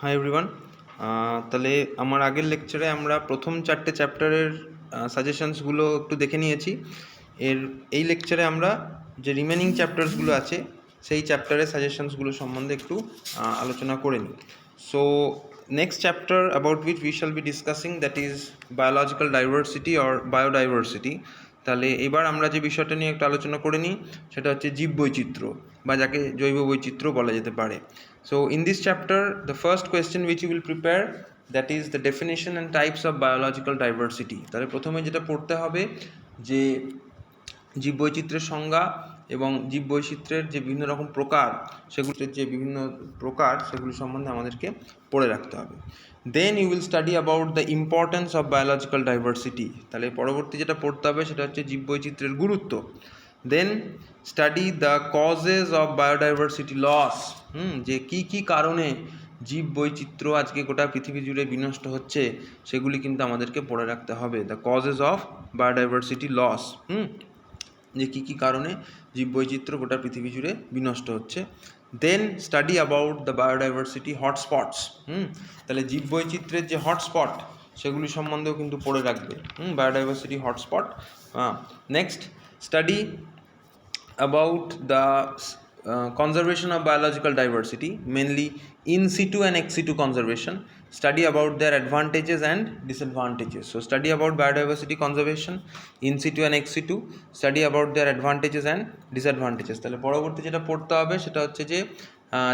Hi everyone. তাহলে আমার আগের লেকচারে আমরা প্রথম 4টে চ্যাপ্টারের সাজেশনসগুলো একটু দেখে নিয়েছি। এই লেকচারে আমরা যে রিমেনিং চ্যাপ্টার্সগুলো আছে সেই চ্যাপ্টারের সাজেশনসগুলো সম্বন্ধে একটু আলোচনা করে নিই। So next chapter about which we shall be discussing that is biological diversity or biodiversity. তাহলে এবার আমরা যে বিষয়টা নিয়ে একটু আলোচনা করে নিই সেটা হচ্ছে জীববৈচিত্র্য বা যাকে জৈব বৈচিত্র্য বলা যেতে পারে। So in this chapter, the first question which you will prepare, that is the definition and types of biological diversity. তাহলে প্রথমে যেটা পড়তে হবে যে জীববৈচিত্র্যের সংজ্ঞা এবং জীববৈচিত্র্যের যে বিভিন্ন রকম প্রকার সেগুলি সম্বন্ধে আমাদেরকে পড়ে রাখতে হবে। Then you will study about the importance of biological diversity. তাহলে পরবর্তী যেটা পড়তে হবে সেটা হচ্ছে জীববৈচিত্র্যের গুরুত্ব। Then study the causes of biodiversity loss, যে কী কারণে জীব বৈচিত্র্য আজকে গোটা পৃথিবী জুড়ে বিনষ্ট হচ্ছে সেগুলি কিন্তু আমাদেরকে পড়ে রাখতে হবে। The causes of biodiversity loss, যে কী কারণে জীব বৈচিত্র্য গোটা পৃথিবী জুড়ে বিনষ্ট হচ্ছে। Then study about the biodiversity hotspots, তাহলে জীব বৈচিত্র্যের যে হটস্পট সেগুলি সম্বন্ধেও কিন্তু পড়ে রাখবে, biodiversity hotspot. Next study about the conservation of biological diversity, mainly in situ and ex situ conservation. Study about their advantages and disadvantages. So study about biodiversity conservation in situ and ex situ, study about their advantages and disadvantages. তাহলে পরবর্তী যেটা পড়তে হবে সেটা হচ্ছে যে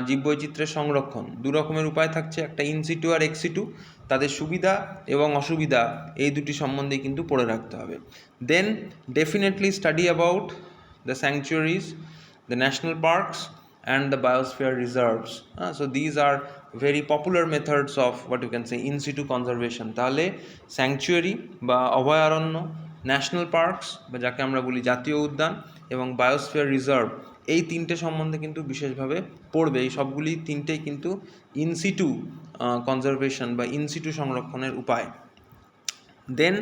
জীববৈচিত্র্যের সংরক্ষণ দু রকমের উপায় থাকছে, একটা ইন সিটু আর এক্স সিটু, তাদের সুবিধা এবং অসুবিধা এই দুটি সম্বন্ধে কিন্তু পড়ে রাখতে হবে। Then definitely study about the sanctuaries, the national parks and the biosphere reserves. So these are very popular methods of what you can say in situ conservation. তাহলে স্যাংচুয়ারি বা অভয়ারণ্য, ন্যাশনাল পার্কস বা যাকে আমরা বলি জাতীয় উদ্যান এবং বায়োস্ফিয়ার রিজার্ভ, এই তিনটে সম্বন্ধে কিন্তু বিশেষভাবে পড়বে। এই সবগুলি তিনটেই কিন্তু ইন সিটু কনজারভেশন বা ইন সিটু সংরক্ষণের উপায়। Then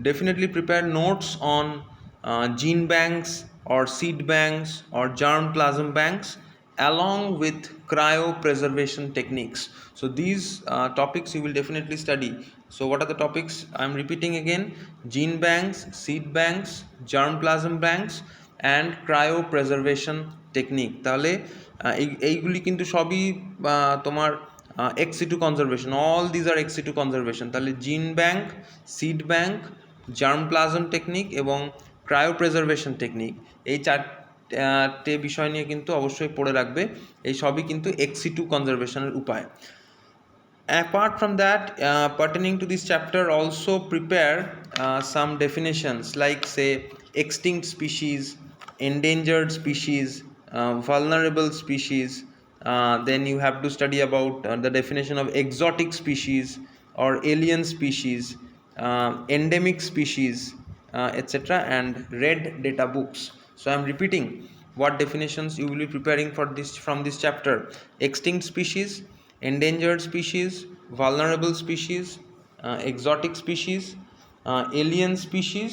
definitely prepare notes on gene banks or seed banks or germplasm banks along with cryopreservation techniques. So these topics you will definitely study. So what are the topics? I am repeating again: gene banks, seed banks, germplasm banks and cryopreservation technique. তাহলে এইগুলি কিন্তু সবই তোমার ex situ conservation, all these are ex situ conservation. তাহলে জিন bank, seed bank, germplasm technique এবং ক্রায়োপ্রেজারভেশন technique, এই চারটে বিষয় নিয়ে কিন্তু অবশ্যই পড়ে রাখবে। এই সবই কিন্তু এক্স সিটু কনজারভেশনের উপায়। Apart from that, pertaining to this chapter, also prepare some definitions like say extinct species, endangered species, vulnerable species. Then you have to study about the definition of exotic species or alien species, endemic species, etc. and red data books. So I am repeating what definitions you will be preparing for this from this chapter: extinct species, endangered species, vulnerable species, exotic species, alien species,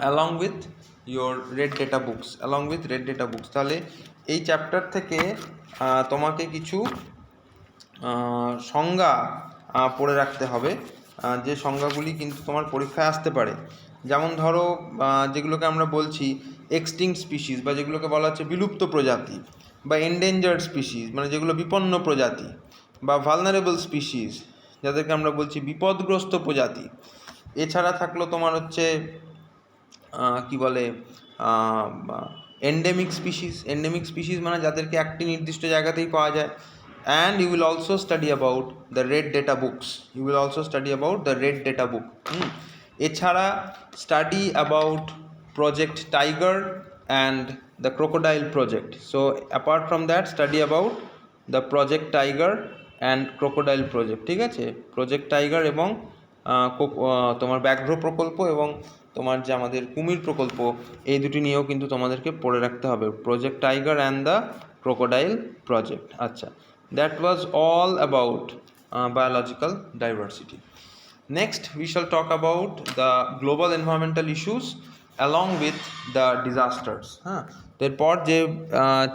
along with your red data books, তাহলে এই chapter থেকে তোমাকে কিছু সংজ্ঞা পড়ে রাখতে হবে, যে সংজ্ঞাগুলি কিন্তু তোমার পরীক্ষায় আসতে পারে। যেমন ধরো যেগুলোকে আমরা বলছি এক্সটিংক্ট স্পিসিস বা যেগুলোকে বলা হচ্ছে বিলুপ্ত প্রজাতি, বা এন্ডেঞ্জার্ড স্পিসিস মানে যেগুলো বিপন্ন প্রজাতি, বা ভালনারেবল স্পিসিস যাদেরকে আমরা বলছি বিপদগ্রস্ত প্রজাতি। এছাড়া থাকলো তোমার হচ্ছে কি বলে এন্ডেমিক স্পিসিস মানে যাদেরকে একটি নির্দিষ্ট জায়গাতেই পাওয়া যায়। And you will also study about the red data books. এছাড়া study about project tiger and the crocodile project. So apart from that, study about the project tiger and crocodile project. ঠিক আছে, প্রজেক্ট টাইগার এবং তোমার ব্যাঘ্র প্রকল্প এবং তোমার যে আমাদের কুমির প্রকল্প, এই দুটি নিয়েও কিন্তু তোমাদেরকে পড়ে রাখতে হবে, project tiger and the crocodile project. আচ্ছা, that was all about biological diversity. Next we shall talk about the global environmental issues along with the disasters. হ্যাঁ, এরপর যে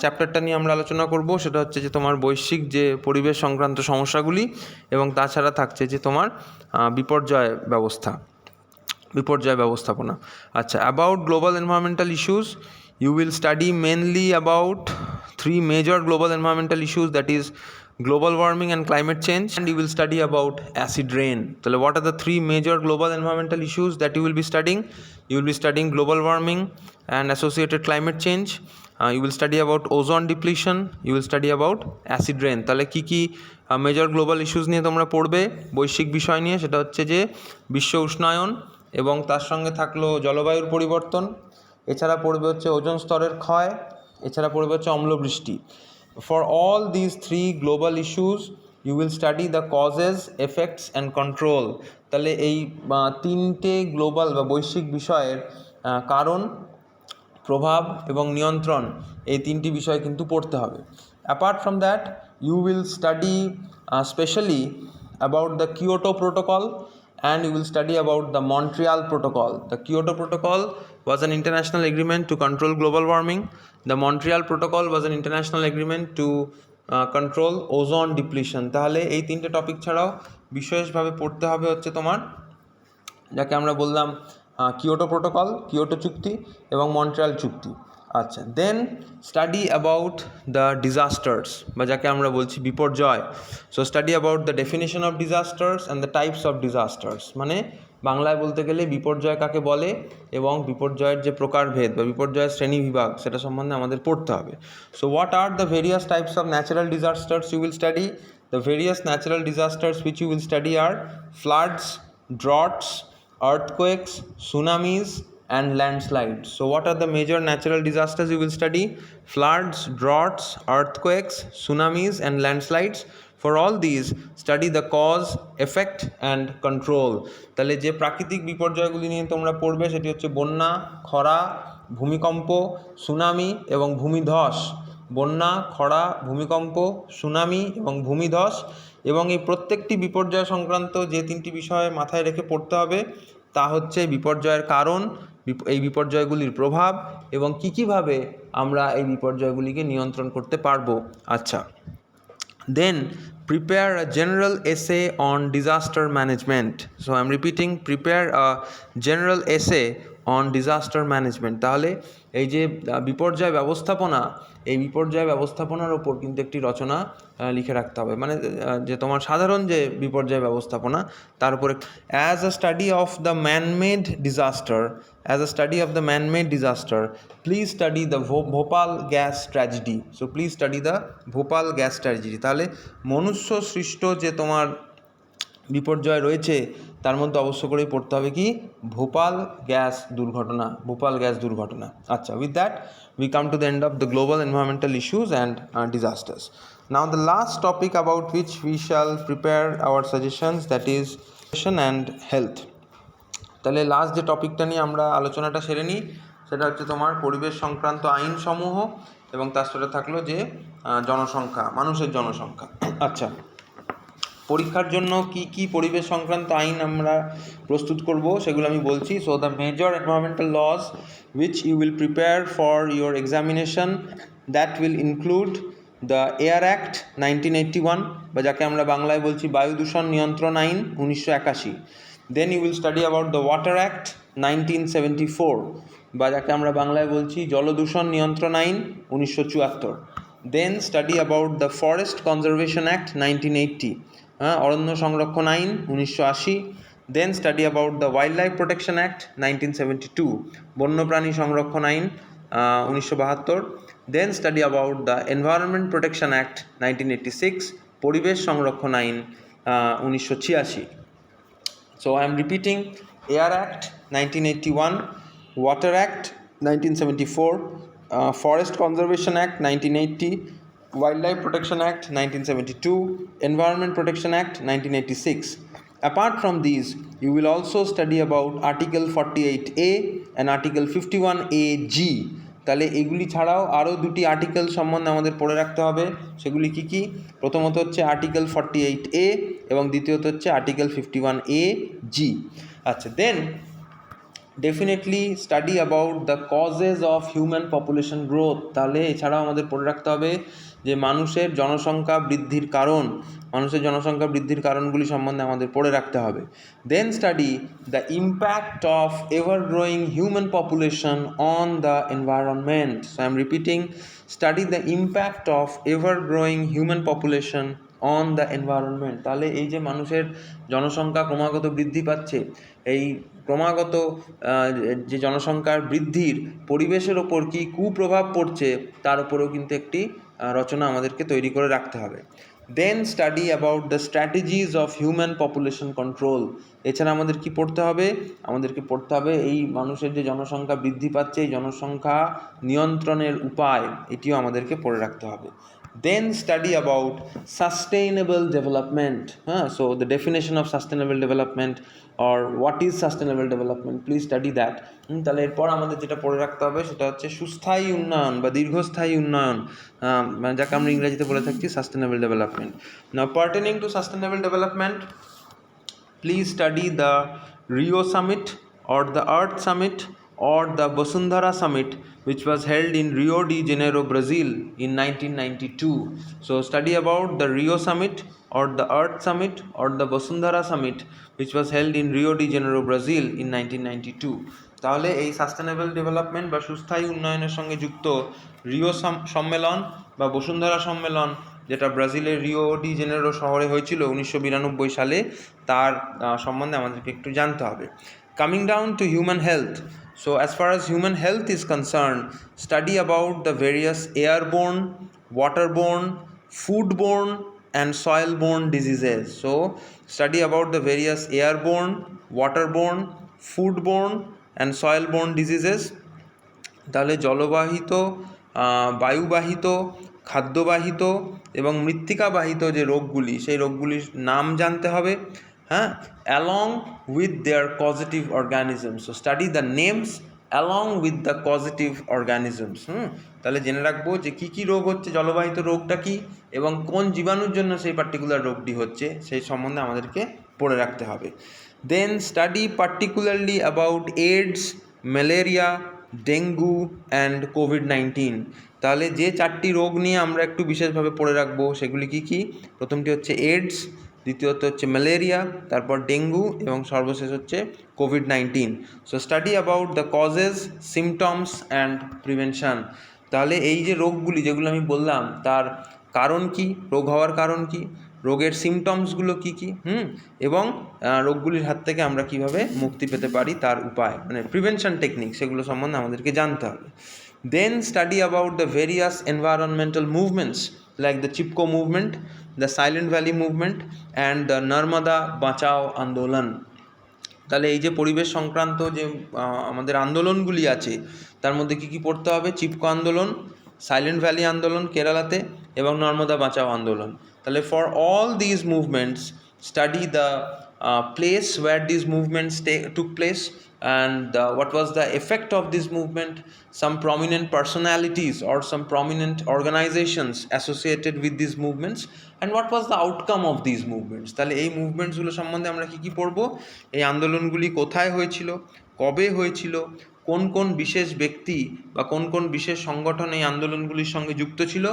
চ্যাপ্টারটা নিয়ে আমরা আলোচনা করব সেটা হচ্ছে যে তোমার বৈশ্বিক যে পরিবেশ সংক্রান্ত সমস্যাগুলি, এবং তাছাড়া থাকছে যে তোমার বিপর্যয় ব্যবস্থাপনা। আচ্ছা, about global environmental issues you will study mainly about three major global environmental issues, that is global warming and climate change, and you will study about acid rain. So what are the three major global environmental issues that you will be studying? You will be studying global warming and associated climate change. You will study about ozone depletion. You will study about acid rain. তাহলে কি কি major global issues নিয়ে তোমরা পড়বে বৈশ্বিক বিষয় নিয়ে? সেটা হচ্ছে যে বিশ্ব উষ্ণায়ন, এবং তার সঙ্গে থাকলো জলবায়ুর পরিবর্তন, এছাড়া পড়বে হচ্ছে ওজোন স্তরের ক্ষয়, এছাড়া পড়বে হচ্ছে অম্লবৃষ্টি। For all this three global issues you will study the causes, effects and control. তাহলে এই তিনটে গ্লোবাল বা বৈশ্বিক বিষয়ের কারণ, প্রভাব এবং নিয়ন্ত্রণ, এই তিনটি বিষয় কিন্তু পড়তে হবে। Apart from that you will study specially about the Kyoto Protocol, and you will study about the Montreal Protocol. The Kyoto Protocol was an international agreement to control global warming. The Montreal Protocol was an international agreement to control ozone depletion. তাহলে এই তিনটে topic ছাড়াও বিশেষভাবে পড়তে হবে হচ্ছে তোমার, যাকে আমরা বললাম কিয়োটো প্রোটোকল, কিয়োটো চুক্তি এবং মন্ট্রিয়াল চুক্তি। আচ্ছা, দেন স্টাডি অ্যাবাউট দ্য ডিজাস্টার্স, বা যাকে আমরা বলছি বিপর্যয়। So study about the definition of disasters and the types of disasters, মানে বাংলায় বলতে গেলে বিপর্যয় কাকে বলে এবং বিপর্যয়ের যে প্রকারভেদ বা বিপর্যয়ের শ্রেণীবিভাগ সেটা সম্বন্ধে আমাদের পড়তে হবে। So what are the various types of natural disasters you will study? The various natural disasters which you will study are floods, droughts, earthquakes, tsunamis and landslides. So what are the major natural disasters you will study? Floods, droughts, earthquakes, tsunamis and landslides. For all these study the cause, effect and control. তাহলে যে প্রাকৃতিক বিপর্যয়গুলি নিয়ে তোমরা পড়বে সেটি হচ্ছে বন্যা, খরা, ভূমিকম্প, সুনামি এবং ভূমিধস। বন্যা, খরা, ভূমিকম্প, সুনামি এবং ভূমিধস, এবং এই প্রত্যেকটি বিপর্যয় সংক্রান্ত যে তিনটি বিষয় মাথায় রেখে পড়তে হবে তা হচ্ছে বিপর্যয়ের কারণ, এই বিপর্যয়গুলির প্রভাব এবং কীভাবে আমরা এই বিপর্যয়গুলিকে নিয়ন্ত্রণ করতে পারবো। আচ্ছা, দেন prepare a general essay on disaster management. So I am repeating, prepare a general essay on disaster management. তাহলে এই যে বিপর্যয় ব্যবস্থাপনা, এই বিপর্যয় ব্যবস্থাপনার ওপর কিন্তু একটি রচনা লিখে রাখতে হবে, মানে যে তোমার সাধারণ যে বিপর্যয় ব্যবস্থাপনা তার উপরে। As a study of the man-made disaster, please study the Bhopal gas tragedy. So please study the Bhopal gas tragedy. তাহলে মনুষ্য সৃষ্ট যে তোমার বিপর্যয় রয়েছে তার মধ্যে অবশ্য করেই পড়তে হবে কি? ভোপাল গ্যাস দুর্ঘটনা। আচ্ছা, with that we come to the end of the global environmental issues and disasters. Now the last topic about which we shall prepare our suggestions, that is education and health. তাহলে last যে টপিকটা নিয়ে আমরা আলোচনাটা সেরে নিই সেটা হচ্ছে তোমার পরিবেশ সংক্রান্ত আইনসমূহ, এবং তার সাথে থাকলো যে জনসংখ্যা, মানুষের জনসংখ্যা। আচ্ছা, পরীক্ষার জন্য কি কি পরিবেশ সংক্রান্ত আইন আমরা প্রস্তুত করব সেগুলো আমি বলছি। So the major environmental laws which you will prepare for your examination, that will include the Air Act 1981, বা যাকে আমরা বাংলায় বলছি বায়ু দূষণ নিয়ন্ত্রণ আইন 1981। Then you will study about the Water Act 1974, বা যাকে আমরা বাংলায় বলছি জলদূষণ নিয়ন্ত্রণ আইন 1974। Then study about the Forest Conservation Act 1980, অরণ্য সংরক্ষণ আইন 1980। Then study about the Wildlife Protection Act 1972, বন্যপ্রাণী সংরক্ষণ আইন 1972। Then study about the Environment Protection Act 1986, পরিবেশ সংরক্ষণ আইন 1986। So I am repeating: Air Act 1981, Water Act 1974, Forest Conservation Act 1980, Wildlife Protection Act 1972, Environment Protection Act 1986. Apart from these, you will also study about Article 48A and Article 51AG. তাহলে এগুলি ছাড়াও আরও দুটি article সম্বন্ধে আমাদের পড়ে রাখতে হবে। সেগুলি কি কি? প্রথমত হচ্ছে আর্টিকেল 48A এবং দ্বিতীয়ত হচ্ছে আর্টিকেল 51AG। আচ্ছা, then definitely study about the causes of human population growth. তাহলে এছাড়াও আমাদের পড়ে রাখতে হবে যে মানুষের জনসংখ্যা বৃদ্ধির কারণগুলি সম্বন্ধে আমাদের পড়ে রাখতে হবে। Then study the impact of ever growing human population on the environment. So I am repeating, study the impact of ever growing human population on the environment. তাহলে এই যে মানুষের জনসংখ্যা ক্রমাগত বৃদ্ধি পাচ্ছে, এই ক্রমাগত যে জনসংখ্যার বৃদ্ধির পরিবেশের ওপর কী কুপ্রভাব পড়ছে তার উপরেও কিন্তু একটি রচনা আমাদেরকে তৈরি করে রাখতে হবে। Then study about the strategies of human population control. এছাড়া আমাদের কি পড়তে হবে? আমাদেরকে পড়তে হবে এই মানুষের যে জনসংখ্যা বৃদ্ধি পাচ্ছে এই জনসংখ্যা নিয়ন্ত্রণের উপায়, এটিও আমাদেরকে পড়ে রাখতে হবে। Then study about sustainable development. So the definition of sustainable development or what is sustainable development, please study that. তাহলে এরপর আমাদের যেটা পড়ে রাখতে হবে সেটা হচ্ছে সুস্থায়ী উন্নয়ন বা দীর্ঘস্থায়ী উন্নয়ন, মানে যাকে আমরা ইংরেজিতে বলে থাকি sustainable development. Now pertaining to sustainable development, please study the Rio Summit or the Earth Summit or the Vasundhara Summit, which was held in Rio de Janeiro, Brazil in 1992. So study about the Rio Summit or the Earth Summit or the Vasundhara Summit, which was held in Rio de Janeiro, Brazil in 1992. তাহলে এই sustainable development বা সুস্থায়ী উন্নয়নের সঙ্গে যুক্ত Rio সম্মেলন বা বসুন্ধরা সম্মেলন, যেটা ব্রাজিলের রিও ডি জেনেরো শহরে হয়েছিল 1992 সালে, তার সম্বন্ধে আমাদেরকে একটু জানতে হবে। Coming down to human health. So as far as human health is concerned, study about the various airborne, waterborne, foodborne and soil-borne diseases. So study about the various airborne, waterborne, foodborne and soil-borne diseases. তাহলে জলবাহিত, বায়ুবাহিত, খাদ্যবাহিত এবং মৃত্তিকাবাহিত যে রোগগুলি, সেই রোগগুলির নাম জানতে হবে, along with their causative organisms. So study the names along with the causative organisms. তাহলে জেনে রাখবো যে কী কী রোগ হচ্ছে, জলবাহিত রোগটা কী এবং কোন জীবাণুর জন্য সেই পার্টিকুলার রোগটি হচ্ছে সেই সম্বন্ধে আমাদেরকে পড়ে রাখতে হবে। Then study particularly about AIDS, malaria, dengue and কোভিড-19। তাহলে যে চারটি রোগ নিয়ে আমরা একটু বিশেষভাবে পড়ে রাখবো সেগুলি কী কী? প্রথমটি হচ্ছে এইডস, দ্বিতীয়ত হচ্ছে ম্যালেরিয়া, তারপর ডেঙ্গু এবং সর্বশেষ হচ্ছে COVID-19. So study about the causes, symptoms and prevention. তাহলে এই যে রোগগুলি যেগুলো আমি বললাম তার কারণ কি, রোগ হওয়ার কারণ কি, রোগের সিমটমসগুলো কী কী, এবং রোগগুলির হাত থেকে আমরা কীভাবে মুক্তি পেতে পারি তার উপায়, মানে প্রিভেনশন টেকনিক, সেগুলো সম্বন্ধে আমাদেরকে জানতে হবে। Then study about the various environmental movements like the Chipko movement, the Silent Valley movement and the Narmada বাঁচাও আন্দোলন। তাহলে এই যে পরিবেশ সংক্রান্ত যে আমাদের আন্দোলনগুলি আছে তার মধ্যে কী কী পড়তে হবে? চিপকো আন্দোলন, সাইলেন্ট ভ্যালি আন্দোলন কেরালাতে এবং নর্মদা বাঁচাও আন্দোলন। তাহলে for all these movements study the place where these movements took place and what was the effect of this movement, some prominent personalities or some prominent organizations associated with these movements, and what was the outcome of these movements. তাহলে এই মুভমেন্টসগুলো সম্বন্ধে আমরা কী কী পড়বো? এই আন্দোলনগুলি কোথায় হয়েছিল, কবে হয়েছিল, কোন কোন বিশেষ ব্যক্তি বা কোন কোন বিশেষ সংগঠন এই আন্দোলনগুলির সঙ্গে যুক্ত ছিল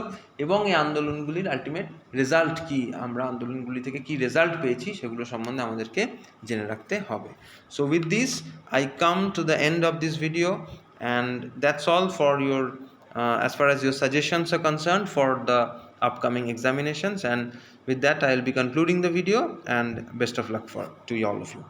এবং এই আন্দোলনগুলির আলটিমেট রেজাল্ট কী, আমরা আন্দোলনগুলি থেকে কী রেজাল্ট পেয়েছি সেগুলো সম্বন্ধে আমাদেরকে জেনে রাখতে হবে। So with this I come to the end of this video, and that's all for your as far as your suggestions are concerned for the upcoming examinations, and with that I will be concluding the video, and best of luck to all of you.